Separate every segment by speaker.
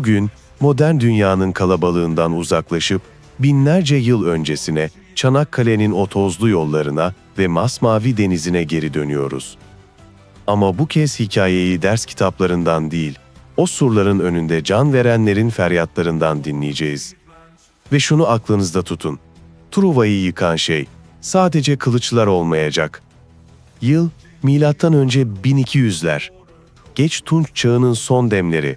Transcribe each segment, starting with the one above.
Speaker 1: Bugün modern dünyanın kalabalığından uzaklaşıp binlerce yıl öncesine, Çanakkale'nin o tozlu yollarına ve masmavi denizine geri dönüyoruz. Ama bu kez hikayeyi ders kitaplarından değil, o surların önünde can verenlerin feryatlarından dinleyeceğiz. Ve şunu aklınızda tutun, Truva'yı yıkan şey sadece kılıçlar olmayacak. Yıl milattan önce 1200'ler. Geç Tunç çağının son demleri.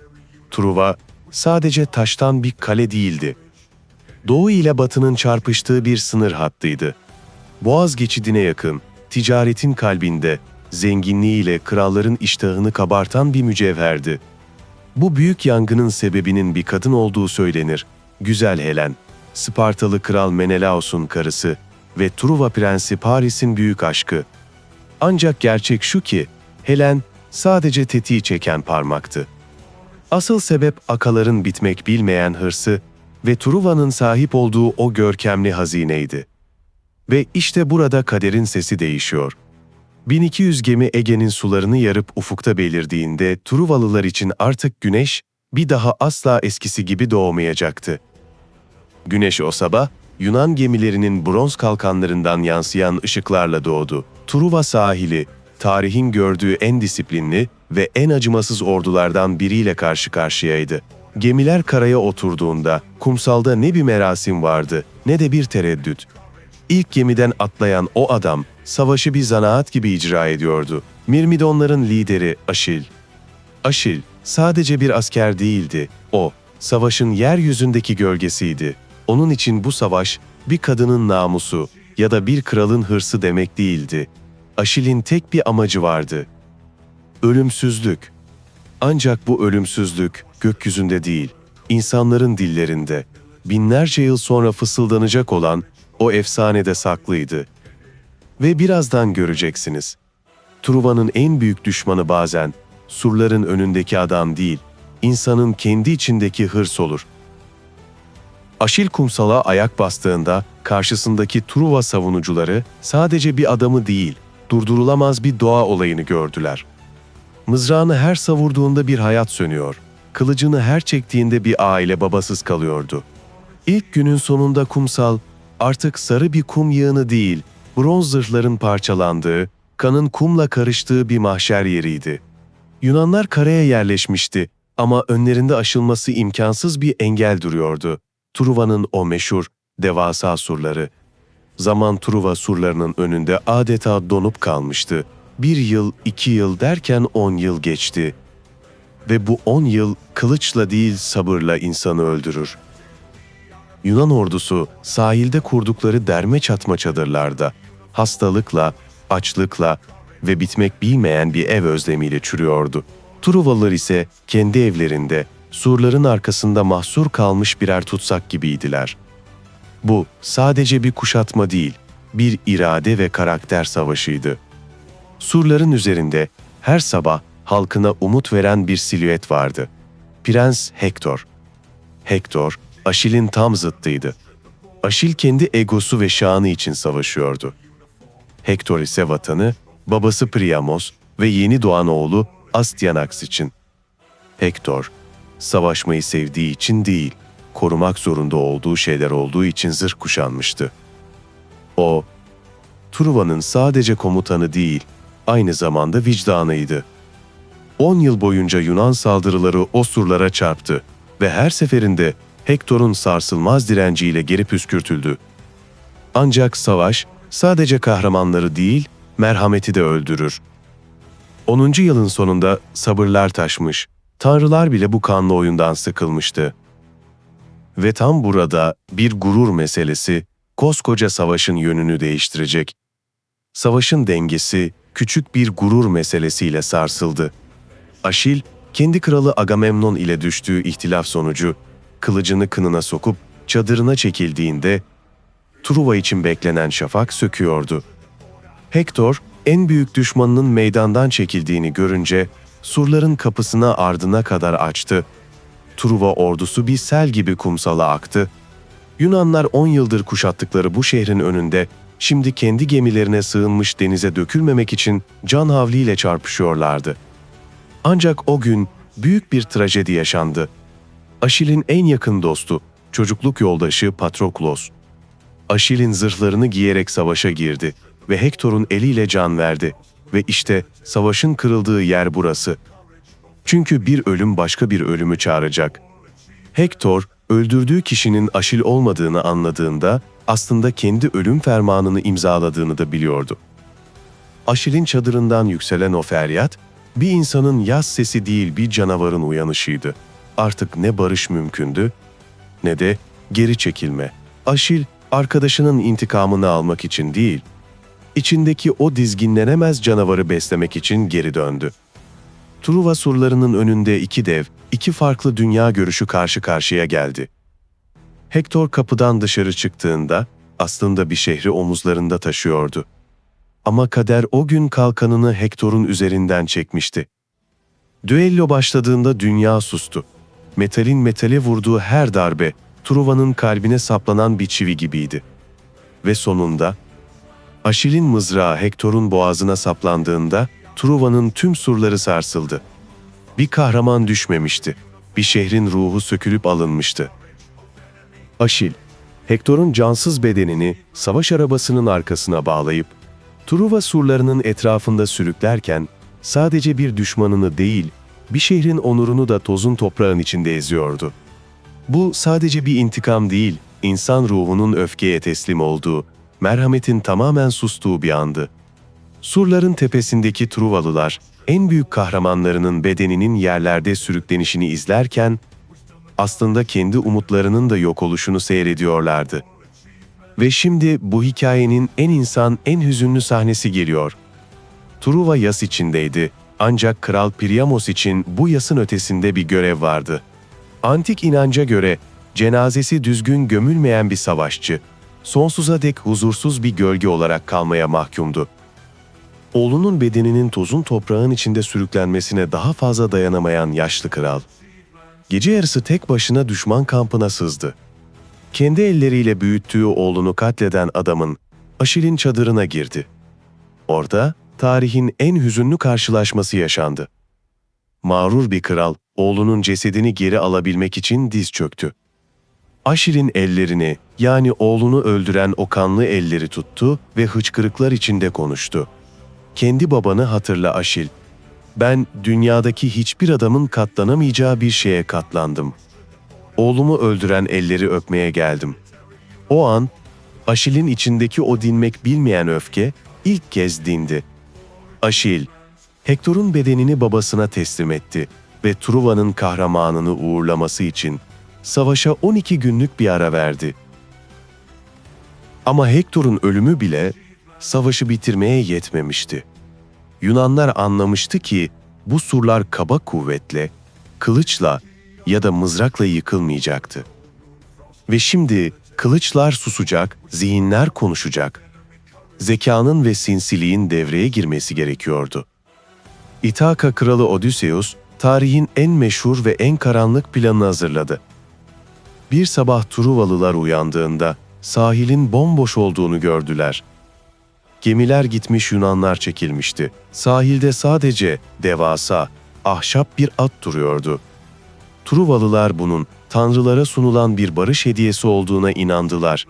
Speaker 1: Truva sadece taştan bir kale değildi. Doğu ile batının çarpıştığı bir sınır hattıydı. Boğaz geçidine yakın, ticaretin kalbinde, zenginliğiyle kralların iştahını kabartan bir mücevherdi. Bu büyük yangının sebebinin bir kadın olduğu söylenir. Güzel Helen, Spartalı kral Menelaos'un karısı ve Truva prensi Paris'in büyük aşkı. Ancak gerçek şu ki, Helen sadece tetiği çeken parmaktı. Asıl sebep akaların bitmek bilmeyen hırsı ve Truva'nın sahip olduğu o görkemli hazineydi. Ve işte burada kaderin sesi değişiyor. 1200 gemi Ege'nin sularını yarıp ufukta belirdiğinde Truvalılar için artık güneş bir daha asla eskisi gibi doğmayacaktı. Güneş o sabah Yunan gemilerinin bronz kalkanlarından yansıyan ışıklarla doğdu. Truva sahili, tarihin gördüğü en disiplinli ve en acımasız ordulardan biriyle karşı karşıyaydı. Gemiler karaya oturduğunda kumsalda ne bir merasim vardı ne de bir tereddüt. İlk gemiden atlayan o adam savaşı bir zanaat gibi icra ediyordu. Mirmidonların lideri Aşil. Aşil sadece bir asker değildi. O, savaşın yeryüzündeki gölgesiydi. Onun için bu savaş bir kadının namusu ya da bir kralın hırsı demek değildi. Aşil'in tek bir amacı vardı. Ölümsüzlük. Ancak bu ölümsüzlük gökyüzünde değil, insanların dillerinde, binlerce yıl sonra fısıldanacak olan o efsanede saklıydı. Ve birazdan göreceksiniz. Truva'nın en büyük düşmanı bazen surların önündeki adam değil, insanın kendi içindeki hırs olur. Aşil kumsala ayak bastığında karşısındaki Truva savunucuları sadece bir adamı değil, durdurulamaz bir doğa olayını gördüler. Mızrağını her savurduğunda bir hayat sönüyor, kılıcını her çektiğinde bir aile babasız kalıyordu. İlk günün sonunda kumsal artık sarı bir kum yığını değil, bronz zırhların parçalandığı, kanın kumla karıştığı bir mahşer yeriydi. Yunanlar karaya yerleşmişti ama önlerinde aşılması imkansız bir engel duruyordu. Truva'nın o meşhur, devasa surları. Zaman Truva surlarının önünde adeta donup kalmıştı. 1 yıl, 2 yıl derken 10 yıl geçti. Ve bu 10 yıl kılıçla değil sabırla insanı öldürür. Yunan ordusu sahilde kurdukları derme çatma çadırlarda, hastalıkla, açlıkla ve bitmek bilmeyen bir ev özlemiyle çürüyordu. Truvalılar ise kendi evlerinde, surların arkasında mahsur kalmış birer tutsak gibiydiler. Bu sadece bir kuşatma değil, bir irade ve karakter savaşıydı. Surların üzerinde her sabah halkına umut veren bir silüet vardı. Prens Hektor. Hektor, Aşil'in tam zıttıydı. Aşil kendi egosu ve şanı için savaşıyordu. Hektor ise vatanı, babası Priamos ve yeni doğan oğlu Astyanax için. Hektor, savaşmayı sevdiği için değil, korumak zorunda olduğu şeyler olduğu için zırh kuşanmıştı. O, Truva'nın sadece komutanı değil, aynı zamanda vicdanıydı. 10 yıl boyunca Yunan saldırıları o surlara çarptı ve her seferinde Hektor'un sarsılmaz direnciyle geri püskürtüldü. Ancak savaş sadece kahramanları değil, merhameti de öldürür. 10. yılın sonunda sabırlar taşmış, tanrılar bile bu kanlı oyundan sıkılmıştı. Ve tam burada bir gurur meselesi, koskoca savaşın yönünü değiştirecek. Savaşın dengesi küçük bir gurur meselesiyle sarsıldı. Aşil, kendi kralı Agamemnon ile düştüğü ihtilaf sonucu, kılıcını kınına sokup çadırına çekildiğinde, Truva için beklenen şafak söküyordu. Hektor, en büyük düşmanının meydandan çekildiğini görünce, surların kapısına ardına kadar açtı. Truva ordusu bir sel gibi kumsala aktı. Yunanlar 10 yıldır kuşattıkları bu şehrin önünde, şimdi kendi gemilerine sığınmış denize dökülmemek için can havliyle çarpışıyorlardı. Ancak o gün büyük bir trajedi yaşandı. Aşil'in en yakın dostu, çocukluk yoldaşı Patroklos. Aşil'in zırhlarını giyerek savaşa girdi ve Hektor'un eliyle can verdi. Ve işte savaşın kırıldığı yer burası. Çünkü bir ölüm başka bir ölümü çağıracak. Hektor, öldürdüğü kişinin Aşil olmadığını anladığında aslında kendi ölüm fermanını imzaladığını da biliyordu. Aşil'in çadırından yükselen o feryat, bir insanın yaz sesi değil bir canavarın uyanışıydı. Artık ne barış mümkündü, ne de geri çekilme. Aşil, arkadaşının intikamını almak için değil, içindeki o dizginlenemez canavarı beslemek için geri döndü. Truva surlarının önünde iki dev, iki farklı dünya görüşü karşı karşıya geldi. Hektor kapıdan dışarı çıktığında aslında bir şehri omuzlarında taşıyordu. Ama kader o gün kalkanını Hektor'un üzerinden çekmişti. Düello başladığında dünya sustu. Metalin metale vurduğu her darbe, Truva'nın kalbine saplanan bir çivi gibiydi. Ve sonunda, Aşil'in mızrağı Hektor'un boğazına saplandığında, Truva'nın tüm surları sarsıldı. Bir kahraman düşmemişti. Bir şehrin ruhu sökülüp alınmıştı. Aşil, Hektor'un cansız bedenini savaş arabasının arkasına bağlayıp, Truva surlarının etrafında sürüklerken, sadece bir düşmanını değil, bir şehrin onurunu da tozun toprağın içinde eziyordu. Bu sadece bir intikam değil, insan ruhunun öfkeye teslim olduğu, merhametin tamamen sustuğu bir andı. Surların tepesindeki Truvalılar, en büyük kahramanlarının bedeninin yerlerde sürüklenişini izlerken, aslında kendi umutlarının da yok oluşunu seyrediyorlardı. Ve şimdi bu hikayenin en insan, en hüzünlü sahnesi geliyor. Truva yas içindeydi, ancak Kral Priamos için bu yasın ötesinde bir görev vardı. Antik inanca göre, cenazesi düzgün gömülmeyen bir savaşçı, sonsuza dek huzursuz bir gölge olarak kalmaya mahkumdu. Oğlunun bedeninin tozun toprağın içinde sürüklenmesine daha fazla dayanamayan yaşlı kral, gece yarısı tek başına düşman kampına sızdı. Kendi elleriyle büyüttüğü oğlunu katleden adamın Aşil'in çadırına girdi. Orada tarihin en hüzünlü karşılaşması yaşandı. Mağrur bir kral, oğlunun cesedini geri alabilmek için diz çöktü. Aşil'in ellerini, yani oğlunu öldüren o kanlı elleri tuttu ve hıçkırıklar içinde konuştu. Kendi babanı hatırla Aşil. Ben dünyadaki hiçbir adamın katlanamayacağı bir şeye katlandım. Oğlumu öldüren elleri öpmeye geldim. O an, Aşil'in içindeki o dinmek bilmeyen öfke ilk kez dindi. Aşil, Hektor'un bedenini babasına teslim etti ve Truva'nın kahramanını uğurlaması için savaşa 12 günlük bir ara verdi. Ama Hektor'un ölümü bile savaşı bitirmeye yetmemişti. Yunanlar anlamıştı ki bu surlar kaba kuvvetle, kılıçla ya da mızrakla yıkılmayacaktı. Ve şimdi kılıçlar susacak, zihinler konuşacak. Zekanın ve sinsiliğin devreye girmesi gerekiyordu. İthaka kralı Odysseus, tarihin en meşhur ve en karanlık planını hazırladı. Bir sabah Truvalılar uyandığında sahilin bomboş olduğunu gördüler. Gemiler gitmiş, Yunanlar çekilmişti. Sahilde sadece devasa, ahşap bir at duruyordu. Truvalılar bunun tanrılara sunulan bir barış hediyesi olduğuna inandılar.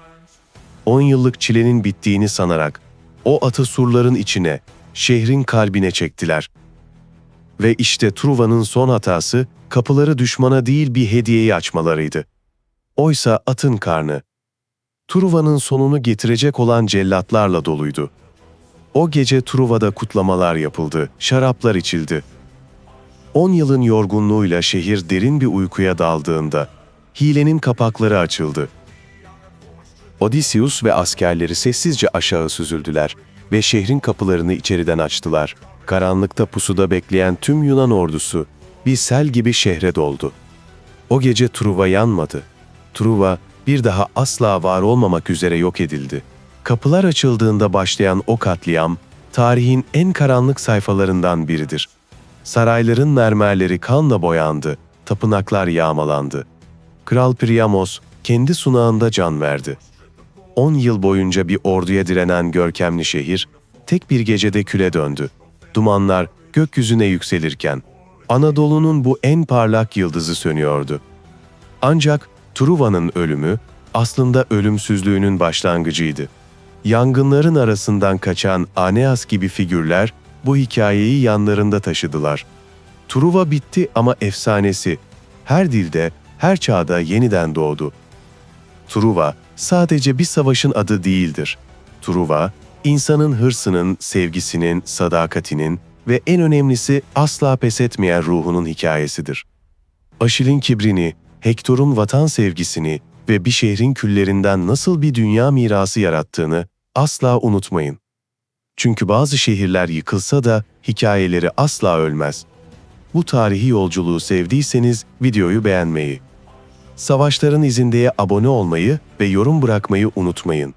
Speaker 1: 10 yıllık çilenin bittiğini sanarak o atı surların içine, şehrin kalbine çektiler. Ve işte Truva'nın son hatası kapıları düşmana değil bir hediyeyi açmalarıydı. Oysa atın karnı, Truva'nın sonunu getirecek olan cellatlarla doluydu. O gece Truva'da kutlamalar yapıldı, şaraplar içildi. 10 yılın yorgunluğuyla şehir derin bir uykuya daldığında, hilenin kapakları açıldı. Odysseus ve askerleri sessizce aşağı süzüldüler ve şehrin kapılarını içeriden açtılar. Karanlıkta pusuda bekleyen tüm Yunan ordusu bir sel gibi şehre doldu. O gece Truva yanmadı. Truva bir daha asla var olmamak üzere yok edildi. Kapılar açıldığında başlayan o katliam, tarihin en karanlık sayfalarından biridir. Sarayların mermerleri kanla boyandı, tapınaklar yağmalandı. Kral Priamos kendi sunağında can verdi. 10 yıl boyunca bir orduya direnen görkemli şehir, tek bir gecede küle döndü. Dumanlar gökyüzüne yükselirken, Anadolu'nun bu en parlak yıldızı sönüyordu. Ancak Truva'nın ölümü aslında ölümsüzlüğünün başlangıcıydı. Yangınların arasından kaçan Aeneas gibi figürler bu hikayeyi yanlarında taşıdılar. Truva bitti ama efsanesi her dilde, her çağda yeniden doğdu. Truva sadece bir savaşın adı değildir. Truva, insanın hırsının, sevgisinin, sadakatinin ve en önemlisi asla pes etmeyen ruhunun hikayesidir. Aşil'in kibrini, Hektor'un vatan sevgisini ve bir şehrin küllerinden nasıl bir dünya mirası yarattığını asla unutmayın. Çünkü bazı şehirler yıkılsa da hikayeleri asla ölmez. Bu tarihi yolculuğu sevdiyseniz videoyu beğenmeyi, Savaşların İzinde'ye abone olmayı ve yorum bırakmayı unutmayın.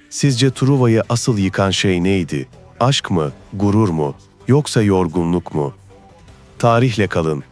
Speaker 1: Sizce Truva'yı asıl yıkan şey neydi? Aşk mı, gurur mu, yoksa yorgunluk mu? Tarihle kalın,